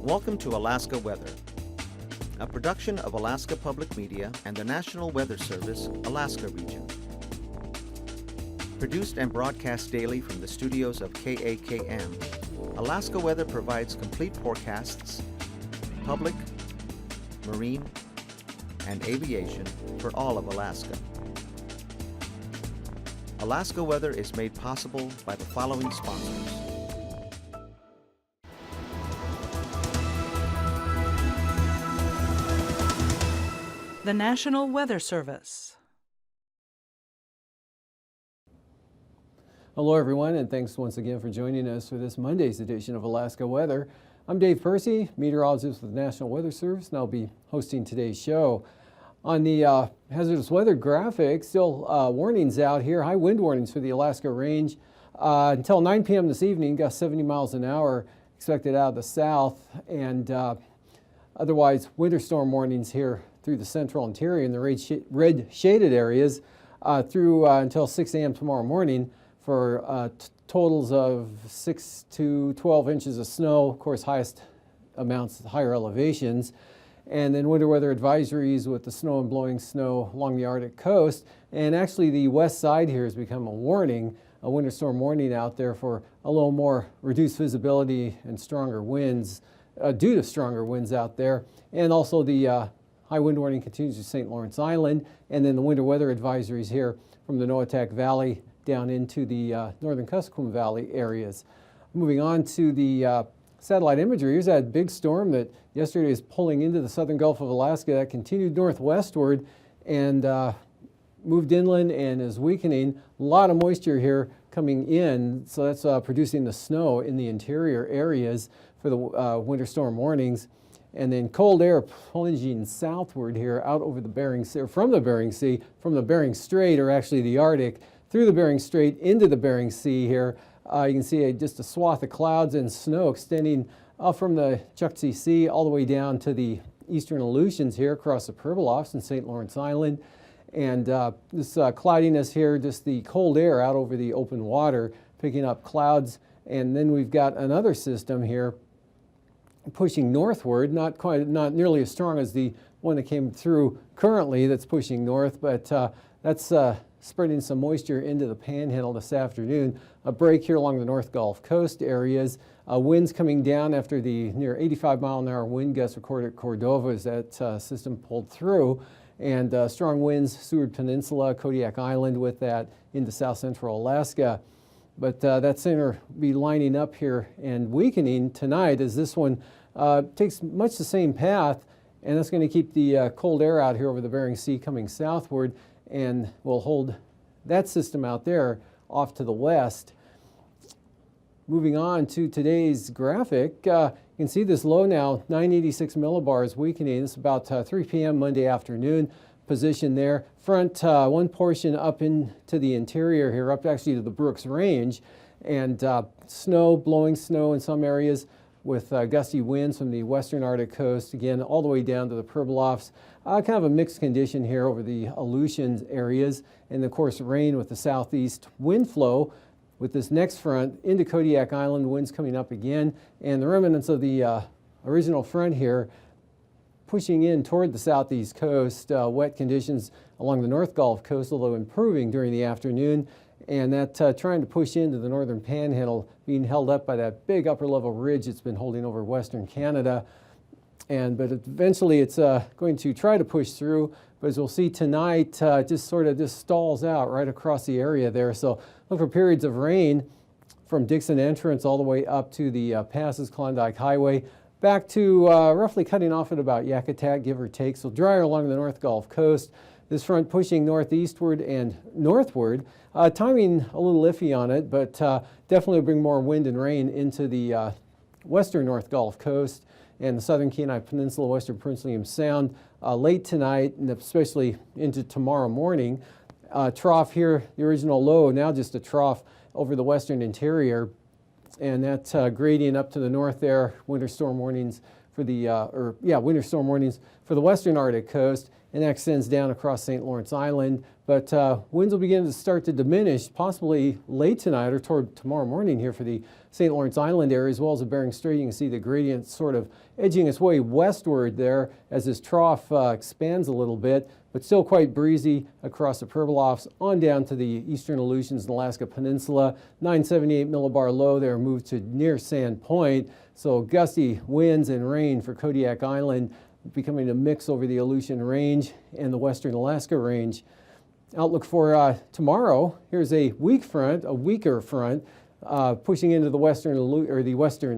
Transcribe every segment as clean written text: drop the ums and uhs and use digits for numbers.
Welcome to Alaska Weather, a production of Alaska Public Media and the National Weather Service, Alaska Region. Produced and broadcast daily from the studios of KAKM, Alaska Weather provides complete forecasts, public, marine, and aviation for all of Alaska. Alaska Weather is made possible by the following sponsors. The National Weather Service. Hello everyone, and thanks once again for joining us for this Monday's edition of Alaska Weather. I'm Dave Percy, meteorologist with the National Weather Service, and I'll be hosting today's show. On the hazardous weather graphic, still warnings out here, high wind warnings for the Alaska Range until 9 p.m. this evening, gusts 70 miles an hour expected out of the south, and otherwise winter storm warnings here through the central interior in the red shaded areas through until 6 a.m. tomorrow morning for totals of 6 to 12 inches of snow, of course highest amounts at higher elevations, and then winter weather advisories with the snow and blowing snow along the Arctic coast. And actually the west side here has become a warning, a winter storm warning out there for a little more reduced visibility and stronger winds due to stronger winds out there. And also the high wind warning continues to St. Lawrence Island, and then the winter weather advisories here from the Noatak Valley down into the northern Kuskokwim Valley areas. Moving on to the satellite imagery, here's that big storm that yesterday is pulling into the southern Gulf of Alaska that continued northwestward and moved inland and is weakening. A lot of moisture here coming in, so that's producing the snow in the interior areas for the winter storm warnings. And then cold air plunging southward here out over the Bering Sea, or from the Bering Sea, from the Bering Strait, or actually the Arctic, through the Bering Strait into the Bering Sea here. You can see just a swath of clouds and snow extending from the Chukchi Sea all the way down to the eastern Aleutians here across the Pribilofs and St. Lawrence Island. And this cloudiness here, just the cold air out over the open water, picking up clouds. And then we've got another system here pushing northward, not nearly as strong as the one that came through currently that's pushing north, but that's spreading some moisture into the panhandle this afternoon. A break here along the North Gulf Coast areas. Winds coming down after the near 85-mile-an-hour wind gusts recorded at Cordova as that system pulled through. And strong winds, Seward Peninsula, Kodiak Island with that into south central Alaska. But that center will be lining up here and weakening tonight as this one takes much the same path, and that's going to keep the cold air out here over the Bering Sea coming southward, and will hold that system out there off to the west. Moving on to today's graphic, you can see this low now, 986 millibars weakening. It's about 3 p.m. Monday afternoon position there. Front one portion up into the interior here, up actually to the Brooks Range, and snow, blowing snow in some areas with gusty winds from the western Arctic coast, again all the way down to the Pribilofs. Kind of a mixed condition here over the Aleutians areas, and of course rain with the southeast wind flow with this next front into Kodiak Island, winds coming up again, and the remnants of the original front here pushing in toward the southeast coast. Wet conditions along the North Gulf Coast, although improving during the afternoon, and that trying to push into the northern panhandle, being held up by that big upper level ridge that's been holding over western Canada. But eventually it's going to try to push through, but as we'll see tonight, just stalls out right across the area there. So look for periods of rain from Dixon Entrance all the way up to the Passes Klondike Highway, back to roughly cutting off at about Yakutat, give or take. So drier along the North Gulf Coast. This front pushing northeastward and northward. Timing a little iffy on it, but definitely bring more wind and rain into the western North Gulf Coast and the southern Kenai Peninsula, western Prince William Sound late tonight and especially into tomorrow morning. Trough here, the original low, now just a trough over the western interior, and that gradient up to the north there, winter storm warnings for the, winter storm warnings for the western Arctic coast, and that extends down across St. Lawrence Island. But winds will begin to start to diminish possibly late tonight or toward tomorrow morning here for the St. Lawrence Island area as well as the Bering Strait. You can see the gradient sort of edging its way westward there as this trough expands a little bit, but still quite breezy across the Pribilofs on down to the eastern Aleutians and Alaska Peninsula. 978 millibar low there, moved to near Sand Point. So gusty winds and rain for Kodiak Island, becoming a mix over the Aleutian Range and the western Alaska Range. Outlook for tomorrow, here's a weaker front, pushing into the western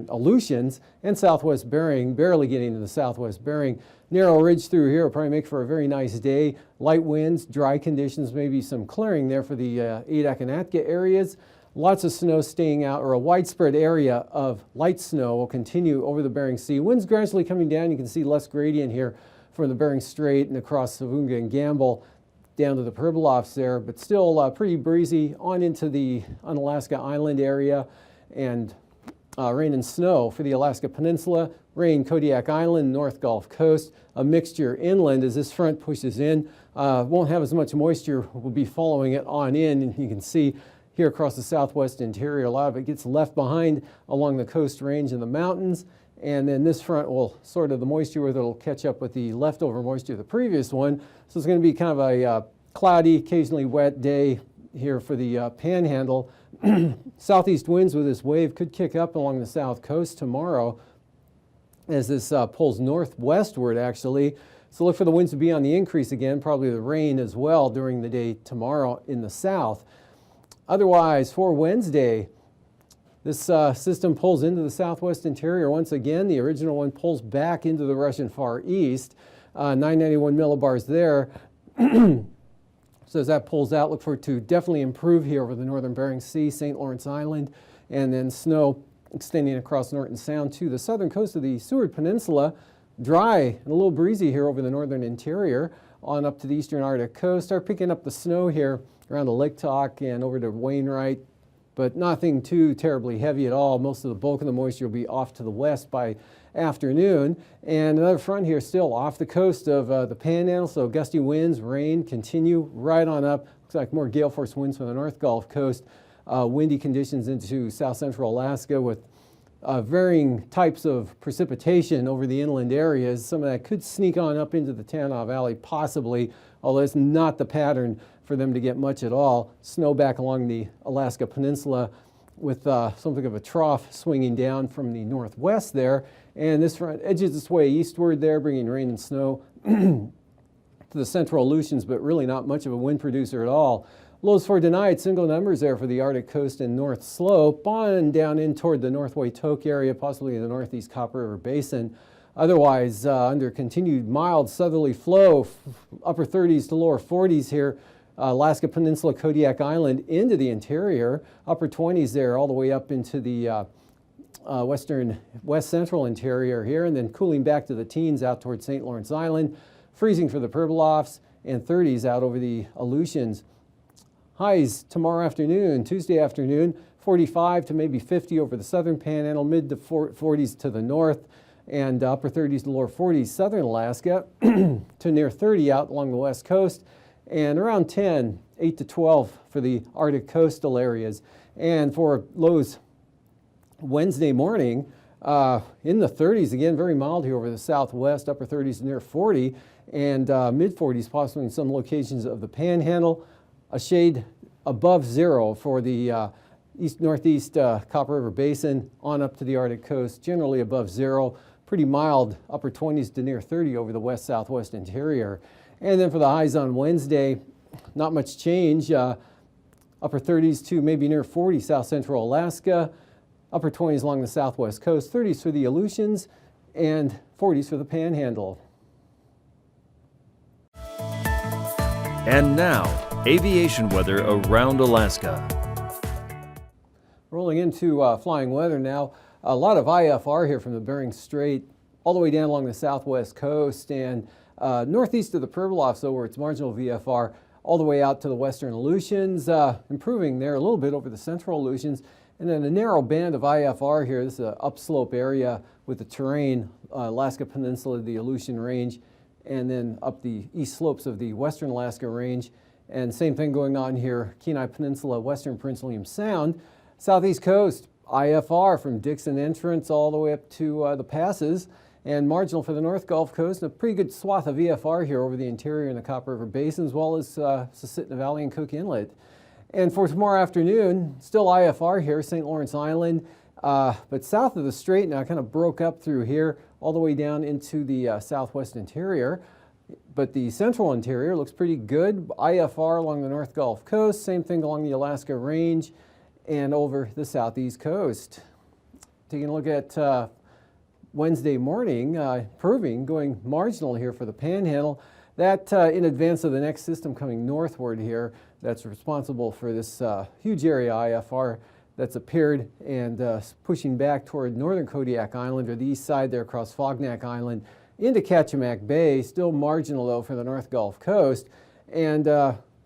Aleutians and southwest Bering, barely getting to the southwest Bering. Narrow ridge through here will probably make for a very nice day. Light winds, dry conditions, maybe some clearing there for the Adak and Atka areas. Lots of snow staying out, or a widespread area of light snow will continue over the Bering Sea. Winds gradually coming down. You can see less gradient here from the Bering Strait and across Savunga and Gamble down to the Pribilofs there, but still pretty breezy on into the Unalaska Island area, and rain and snow for the Alaska Peninsula, rain Kodiak Island, North Gulf Coast, a mixture inland as this front pushes in. Won't have as much moisture, will be following it on in, and you can see here across the southwest interior, a lot of it gets left behind along the coast range and the mountains, and then this front will sort of the moisture with it will catch up with the leftover moisture of the previous one. So it's going to be kind of a cloudy, occasionally wet day here for the Panhandle. Southeast winds with this wave could kick up along the south coast tomorrow as this pulls northwestward actually. So look for the winds to be on the increase again, probably the rain as well during the day tomorrow in the south. Otherwise, for Wednesday, this system pulls into the southwest interior once again. The original one pulls back into the Russian Far East, 991 millibars there. So as that pulls out, look for it to definitely improve here over the northern Bering Sea, St. Lawrence Island, and then snow extending across Norton Sound to the southern coast of the Seward Peninsula. Dry and a little breezy here over the northern interior on up to the eastern Arctic coast. Start picking up the snow here around the Lake Talk and over to Wainwright, but nothing too terribly heavy at all. Most of the bulk of the moisture will be off to the west by afternoon. And another front here still off the coast of the Panhandle, so gusty winds, rain continue right on up. Looks like more gale force winds from the North Gulf Coast. Windy conditions into south central Alaska with varying types of precipitation over the inland areas. Some of that could sneak on up into the Tanana Valley possibly, although it's not the pattern for them to get much at all. Snow back along the Alaska Peninsula with something of a trough swinging down from the northwest there. And this front edges its way eastward there, bringing rain and snow to the central Aleutians, but really not much of a wind producer at all. Lows for tonight, single numbers there for the Arctic coast and North Slope, on down in toward the North Waitok area, possibly the northeast Copper River Basin. Otherwise, under continued mild southerly flow, upper 30s to lower 40s here, Alaska Peninsula, Kodiak Island into the interior, upper 20s there all the way up into the west central interior here, and then cooling back to the teens out towards St. Lawrence Island, freezing for the Pribilofs, and 30s out over the Aleutians. Highs tomorrow afternoon, Tuesday afternoon, 45 to maybe 50 over the southern Panhandle, mid to 40s to the north, and upper 30s to lower 40s southern Alaska, to near 30 out along the west coast, and around 10, 8 to 12 for the Arctic coastal areas. And for lows Wednesday morning, in the 30s, again, very mild here over the southwest, upper 30s to near 40, and mid 40s possibly in some locations of the Panhandle. A shade above zero for the northeast Copper River Basin on up to the Arctic coast, generally above zero. Pretty mild, upper 20s to near 30 over the west-southwest interior. And then for the highs on Wednesday, not much change. Upper 30s to maybe near 40 south-central Alaska, upper 20s along the southwest coast, 30s for the Aleutians, and 40s for the Panhandle. And now, aviation weather around Alaska. Rolling into flying weather now. A lot of IFR here from the Bering Strait all the way down along the southwest coast and northeast of the Pribilofs, so where it's marginal VFR, all the way out to the western Aleutians, improving there a little bit over the central Aleutians. And then a narrow band of IFR here. This is an upslope area with the terrain, Alaska Peninsula, the Aleutian Range, and then up the east slopes of the western Alaska Range. And same thing going on here, Kenai Peninsula, western Prince William Sound. Southeast coast, IFR from Dixon Entrance all the way up to the passes, and marginal for the North Gulf Coast, and a pretty good swath of VFR here over the interior and the Copper River Basin, as well as Susitna Valley and Cook Inlet. And for tomorrow afternoon, still IFR here, St. Lawrence Island, but south of the strait now, kind of broke up through here all the way down into the southwest interior. But the central interior looks pretty good. IFR along the North Gulf Coast, same thing along the Alaska Range and over the southeast coast. Taking a look at Wednesday morning, proving going marginal here for the Panhandle. That in advance of the next system coming northward here, that's responsible for this huge area IFR that's appeared and pushing back toward northern Kodiak Island, or the east side there across Fognak Island into Kachemak Bay. Still marginal though for the North Gulf Coast, and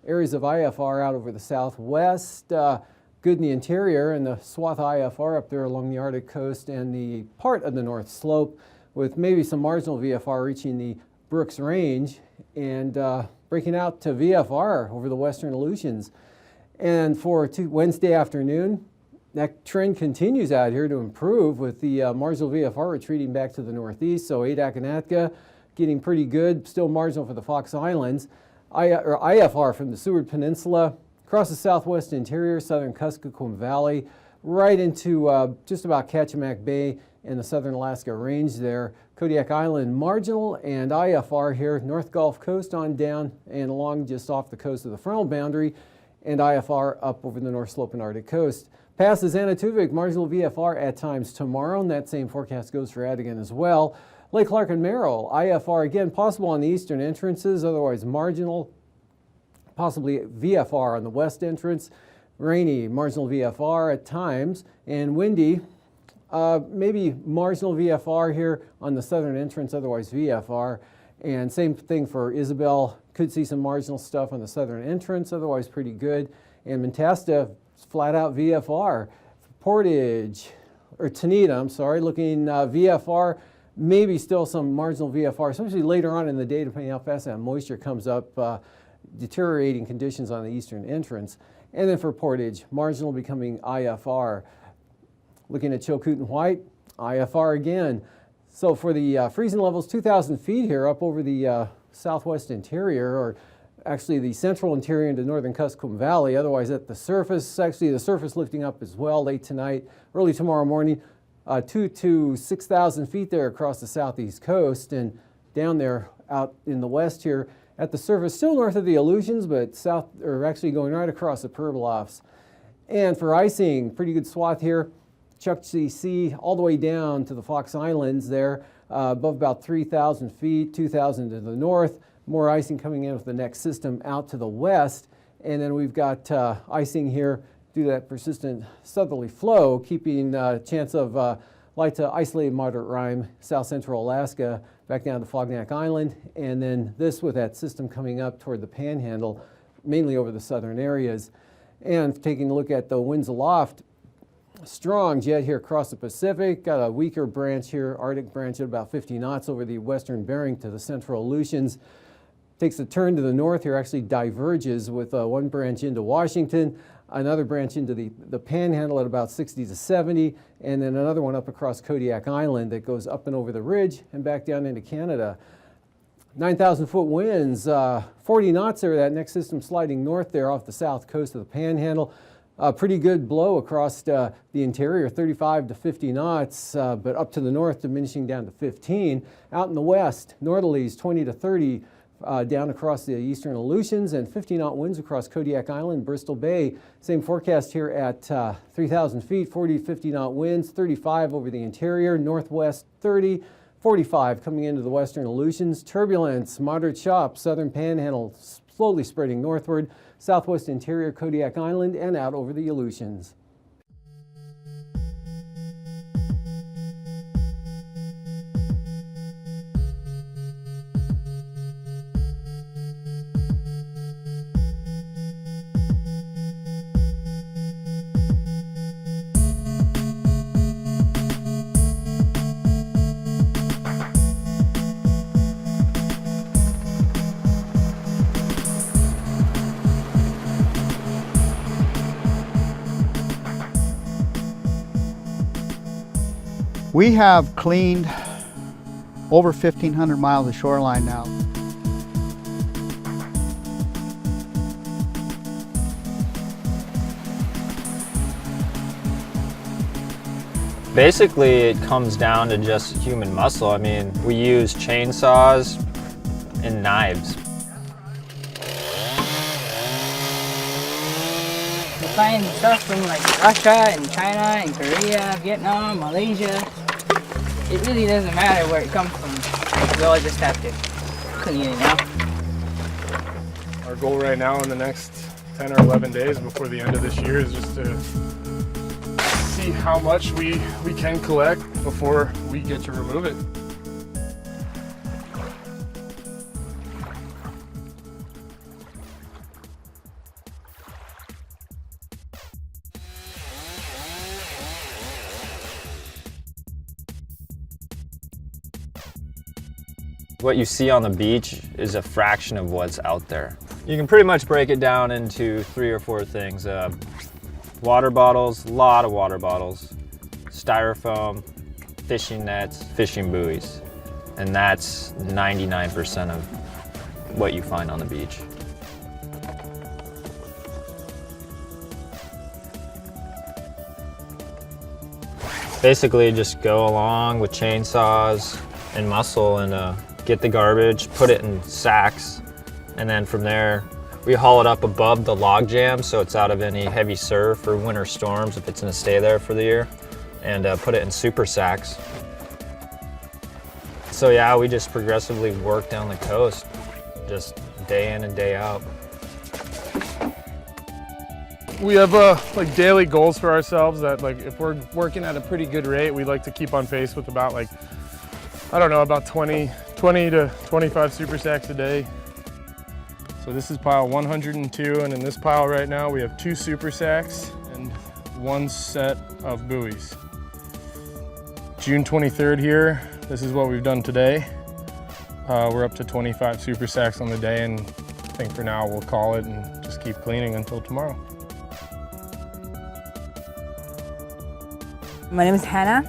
areas of IFR out over the southwest, good in the interior, and the swath IFR up there along the Arctic coast and the part of the North Slope, with maybe some marginal VFR reaching the Brooks Range and breaking out to VFR over the western Aleutians. And for Wednesday afternoon, that trend continues out here to improve, with the marginal VFR retreating back to the northeast. So Adakanatka getting pretty good, still marginal for the Fox Islands. IFR from the Seward Peninsula across the southwest interior, southern Kuskokwim Valley, right into just about Kachemak Bay and the southern Alaska Range there. Kodiak Island marginal, and IFR here, North Gulf Coast on down and along just off the coast of the frontal boundary, and IFR up over the North Slope and Arctic coast. Past the Zanatuvik, marginal VFR at times tomorrow, and that same forecast goes for Adigan as well. Lake Clark and Merrill, IFR again possible on the eastern entrances, otherwise marginal, possibly VFR on the west entrance. Rainy, marginal VFR at times, and windy, maybe marginal VFR here on the southern entrance, otherwise VFR. And same thing for Isabel, could see some marginal stuff on the southern entrance, otherwise pretty good. And Mentasta, flat out VFR. Portage, or Tanita, I'm sorry, looking VFR, maybe still some marginal VFR, especially later on in the day, depending how fast that moisture comes up, deteriorating conditions on the eastern entrance. And then for Portage, marginal becoming IFR. Looking at Chilkoot and White, IFR again. So for the freezing levels, 2,000 feet here up over the southwest interior, or actually the central interior into northern Kuskokwim Valley. Otherwise at the surface, actually the surface lifting up as well late tonight, early tomorrow morning, 2,000 to 6,000 feet there across the southeast coast, and down there out in the west here at the surface, still north of the Aleutians, but south, or actually going right across the Pribilofs. And for icing, pretty good swath here. Chukchi Sea all the way down to the Fox Islands there, above about 3,000 feet, 2,000 to the north. More icing coming in with the next system out to the west. And then we've got icing here due to that persistent southerly flow, keeping chance of light to isolated moderate rime, south central Alaska, back down to Fognak Island. And then this with that system coming up toward the Panhandle, mainly over the southern areas. And taking a look at the winds aloft, strong jet here across the Pacific, got a weaker branch here, Arctic branch at about 50 knots over the western Bering to the central Aleutians. Takes a turn to the north here, actually diverges with one branch into Washington, another branch into the Panhandle at about 60 to 70, and then another one up across Kodiak Island that goes up and over the ridge and back down into Canada. 9,000 foot winds, 40 knots there, that next system sliding north there off the south coast of the Panhandle. Pretty good blow across the interior, 35 to 50 knots, but up to the north diminishing down to 15. Out in the west, northerlies 20 to 30 down across the eastern Aleutians, and 50-knot winds across Kodiak Island, Bristol Bay. Same forecast here at 3,000 feet, 40 to 50-knot winds, 35 over the interior, northwest 30, 45 coming into the western Aleutians. Turbulence, moderate chop, southern Panhandle slowly spreading northward, southwest interior Kodiak Island, and out over the Aleutians. We have cleaned over 1,500 miles of shoreline now. Basically, it comes down to just human muscle. I mean, we use chainsaws and knives. We find stuff from like Russia and China and Korea, Vietnam, Malaysia. It really doesn't matter where it comes from. We all just have to clean it out. Our goal right now in the next 10 or 11 days before the end of this year is just to see how much we can collect before we get to remove it. What you see on the beach is a fraction of what's out there. You can pretty much break it down into 3 or 4 things. Water bottles, a lot of water bottles, styrofoam, fishing nets, fishing buoys. And that's 99% of what you find on the beach. Basically just go along with chainsaws and muscle and get the garbage, put it in sacks, and then from there we haul it up above the log jam so it's out of any heavy surf or winter storms if it's gonna stay there for the year, and put it in super sacks. So yeah, we just progressively work down the coast, just day in and day out. We have like daily goals for ourselves that like if we're working at a pretty good rate, we'd like to keep on pace with about like, I don't know, about 20 to 25 super sacks a day. So this is pile 102, and in this pile right now we have 2 super sacks and 1 set of buoys. June 23rd here, this is what we've done today. We're up to 25 super sacks on the day, and I think for now we'll call it and just keep cleaning until tomorrow. My name is Hannah,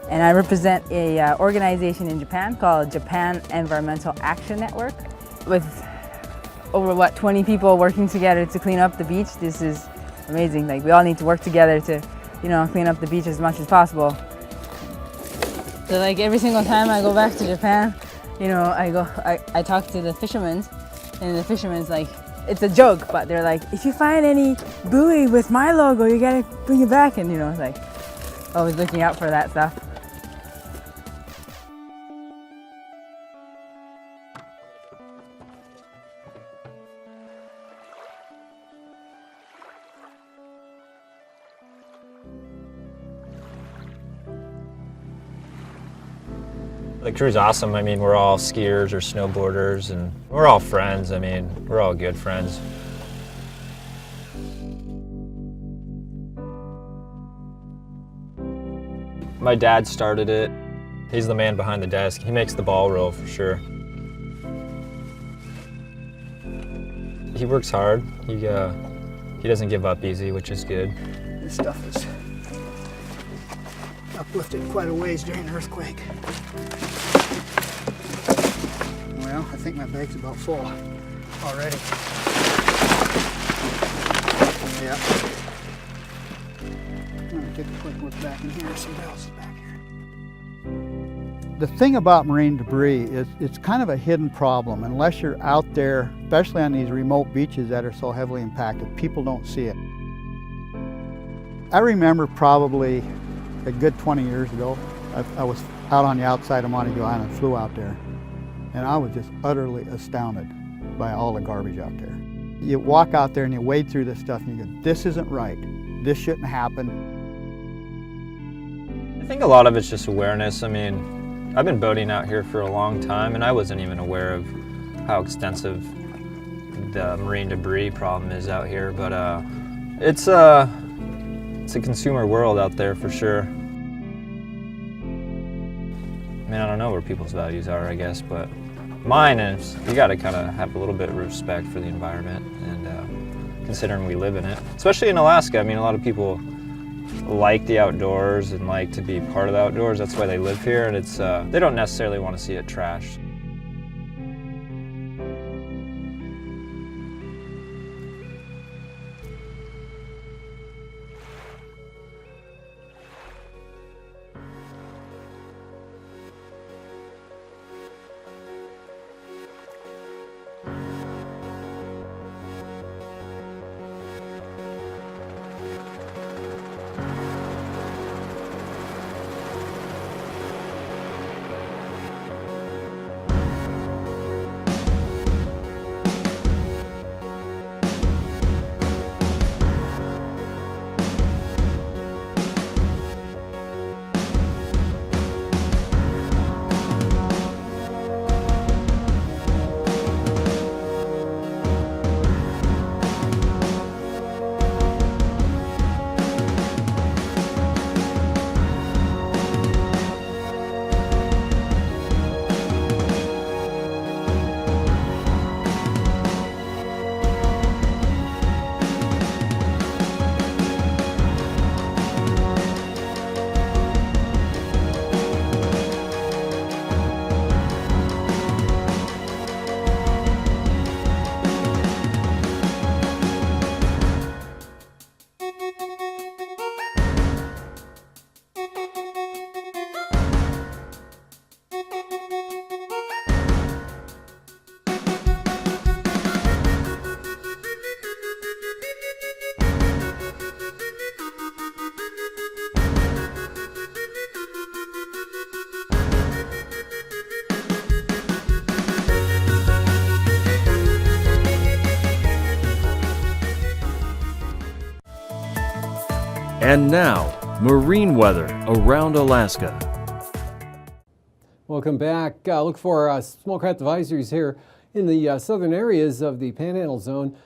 and I represent a organization in Japan called Japan Environmental Action Network. With over 20 people working together to clean up the beach, this is amazing. Like, we all need to work together to, clean up the beach as much as possible. So like every single time I go back to Japan, I talk to the fishermen, and the fishermen's like, it's a joke, but they're like, if you find any buoy with my logo, you gotta bring it back, and like always looking out for that stuff. The crew's awesome. I mean, we're all skiers or snowboarders, and we're all friends. I mean, we're all good friends. My dad started it. He's the man behind the desk. He makes the ball roll for sure. He works hard. He doesn't give up easy, which is good. This stuff is uplifted quite a ways during an earthquake. Well, I think my bag's about full already. Yeah. I'm gonna take a quick look back in here. Somebody else is back here. The thing about marine debris is it's kind of a hidden problem. Unless you're out there, especially on these remote beaches that are so heavily impacted, people don't see it. I remember probably a good 20 years ago, I was out on the outside of Montague Island, flew out there, and I was just utterly astounded by all the garbage out there. You walk out there and you wade through this stuff and you go, this isn't right. This shouldn't happen. I think a lot of it's just awareness. I mean, I've been boating out here for a long time, and I wasn't even aware of how extensive the marine debris problem is out here, but it's a consumer world out there for sure. I mean, I don't know where people's values are, I guess, but mine is you got to kind of have a little bit of respect for the environment, and considering we live in it, especially in Alaska. I mean, a lot of people like the outdoors and like to be part of the outdoors. That's why they live here, and it's they don't necessarily want to see it trashed. And now, marine weather around Alaska. Welcome back. Look for small craft advisories here in the southern areas of the Panhandle Zone.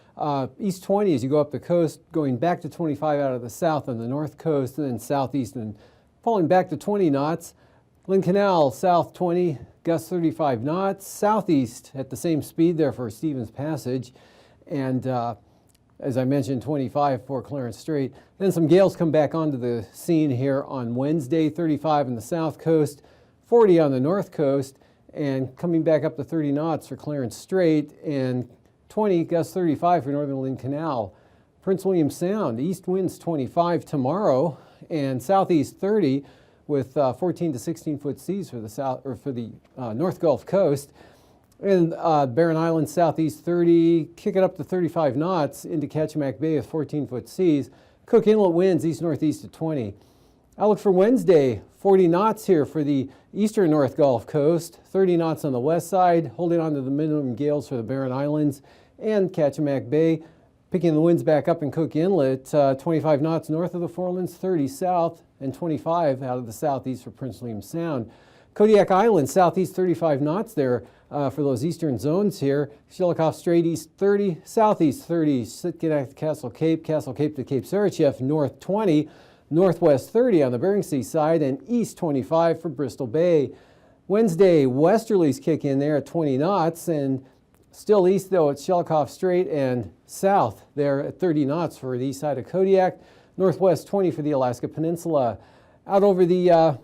East 20 as you go up the coast, going back to 25 out of the south on the north coast, and then southeast and falling back to 20 knots. Lynn Canal, south 20, gusts 35 knots. Southeast at the same speed there for Stevens Passage. And as I mentioned, 25 for Clarence Strait. Then some gales come back onto the scene here on Wednesday, 35 on the south coast, 40 on the north coast, and coming back up to 30 knots for Clarence Strait, and 20 gusts 35 for northern Lynn Canal. Prince William Sound, east winds 25 tomorrow, and southeast 30 with 14 to 16 foot seas for the south or for the North Gulf Coast. And Barren Islands, southeast 30, kick it up to 35 knots into Kachemak Bay with 14-foot seas. Cook Inlet winds east-northeast at 20. Outlook for Wednesday, 40 knots here for the eastern North Gulf Coast, 30 knots on the west side, holding on to the minimum gales for the Barren Islands and Kachemak Bay. Picking the winds back up in Cook Inlet, 25 knots north of the Forelands, 30 south, and 25 out of the southeast for Prince William Sound. Kodiak Island, southeast 35 knots there for those eastern zones here. Shelikof Strait, east 30, southeast 30, Sitkinak to Castle Cape to Cape Saratchev, north 20, northwest 30 on the Bering Sea side, and east 25 for Bristol Bay. Wednesday, westerlies kick in there at 20 knots, and still east though at Shelikof Strait, and south there at 30 knots for the east side of Kodiak, northwest 20 for the Alaska Peninsula. Out over the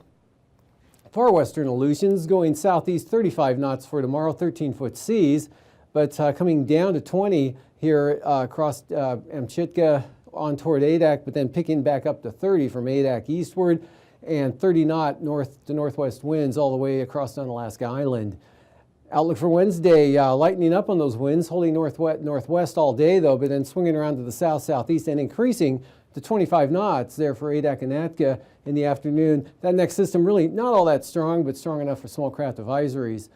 far western Aleutians, going southeast 35 knots for tomorrow, 13-foot seas, but coming down to 20 here across Amchitka on toward Adak, but then picking back up to 30 from Adak eastward, and 30 knot north to northwest winds all the way across Unalaska Island. Outlook for Wednesday, lightening up on those winds, holding northwest all day though, but then swinging around to the south-southeast and increasing to 25 knots there for Adak and Atka in the afternoon. That next system really not all that strong, but strong enough for small craft advisories.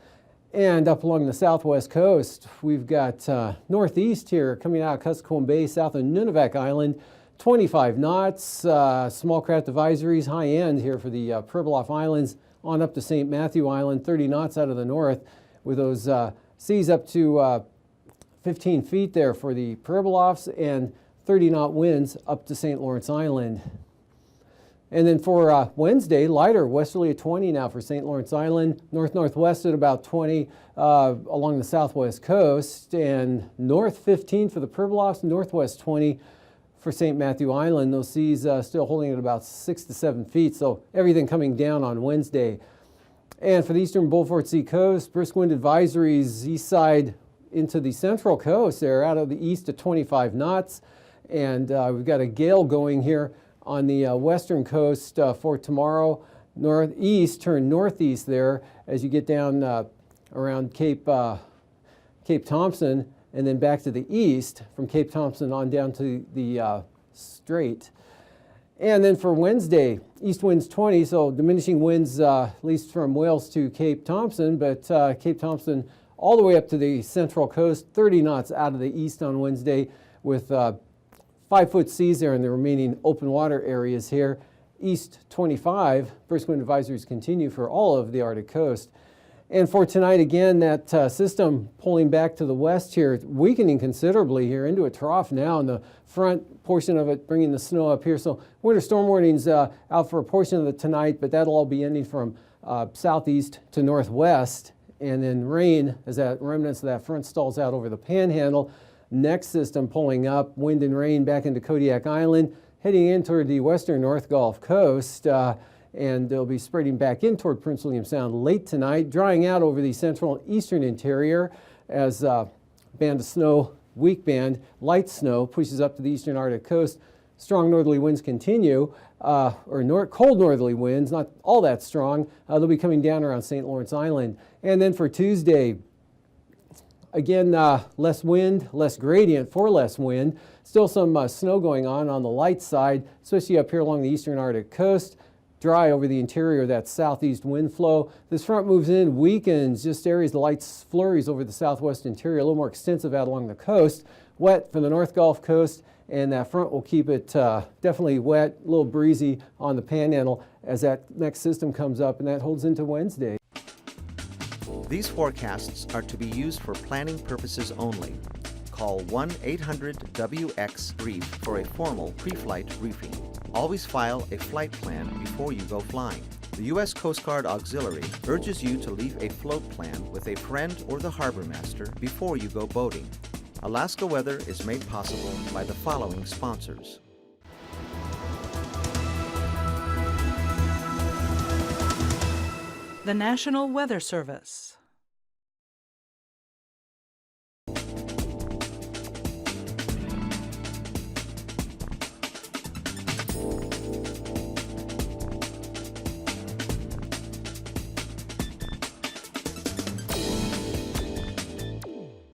And up along the southwest coast, we've got northeast here coming out of Kuskokwim Bay, south of Nunivak Island, 25 knots, small craft advisories, high end here for the Pribilof Islands, on up to St. Matthew Island, 30 knots out of the north, with those seas up to 15 feet there for the Pribilofs, and 30 knot winds up to St. Lawrence Island. And then for Wednesday, lighter, westerly at 20 now for St. Lawrence Island, north-northwest at about 20 along the southwest coast, and north 15 for the Pribilofs, northwest 20 for St. Matthew Island. Those seas still holding at about 6 to 7 feet, so everything coming down on Wednesday. And for the eastern Beaufort Sea coast, brisk wind advisories east side into the central coast. They're out of the east at 25 knots. And we've got a gale going here on the western coast for tomorrow. Northeast, turn northeast there as you get down around Cape Thompson, and then back to the east from Cape Thompson on down to the strait. And then for Wednesday, east winds 20, so diminishing winds at least from Wales to Cape Thompson, but Cape Thompson all the way up to the central coast, 30 knots out of the east on Wednesday, with 5-foot seas there in the remaining open water areas here. East 25, brisk wind advisories continue for all of the Arctic coast. And for tonight, again, that system pulling back to the west here, weakening considerably here into a trough now, and the front portion of it bringing the snow up here. So winter storm warnings out for a portion of it tonight, but that'll all be ending from southeast to northwest. And then rain as that remnants of that front stalls out over the panhandle. Next system pulling up, wind and rain back into Kodiak Island, heading in toward the western North Gulf Coast. And they'll be spreading back in toward Prince William Sound late tonight, drying out over the central and eastern interior as band of snow, weak band, light snow pushes up to the eastern Arctic coast. Strong northerly winds continue, cold northerly winds, not all that strong. They'll be coming down around St. Lawrence Island. And then for Tuesday, again, less wind, less gradient for less wind. Still some snow going on the light side, especially up here along the eastern Arctic coast. Dry over the interior, that southeast wind flow. This front moves in, weakens just areas of light flurries over the southwest interior, a little more extensive out along the coast. Wet for the North Gulf Coast, and that front will keep it definitely wet, a little breezy on the panhandle as that next system comes up, and that holds into Wednesday. These forecasts are to be used for planning purposes only. Call 1-800-WX-BRIEF for a formal pre-flight briefing. Always file a flight plan before you go flying. The U.S. Coast Guard Auxiliary urges you to leave a float plan with a friend or the harbor master before you go boating. Alaska Weather is made possible by the following sponsors. The National Weather Service.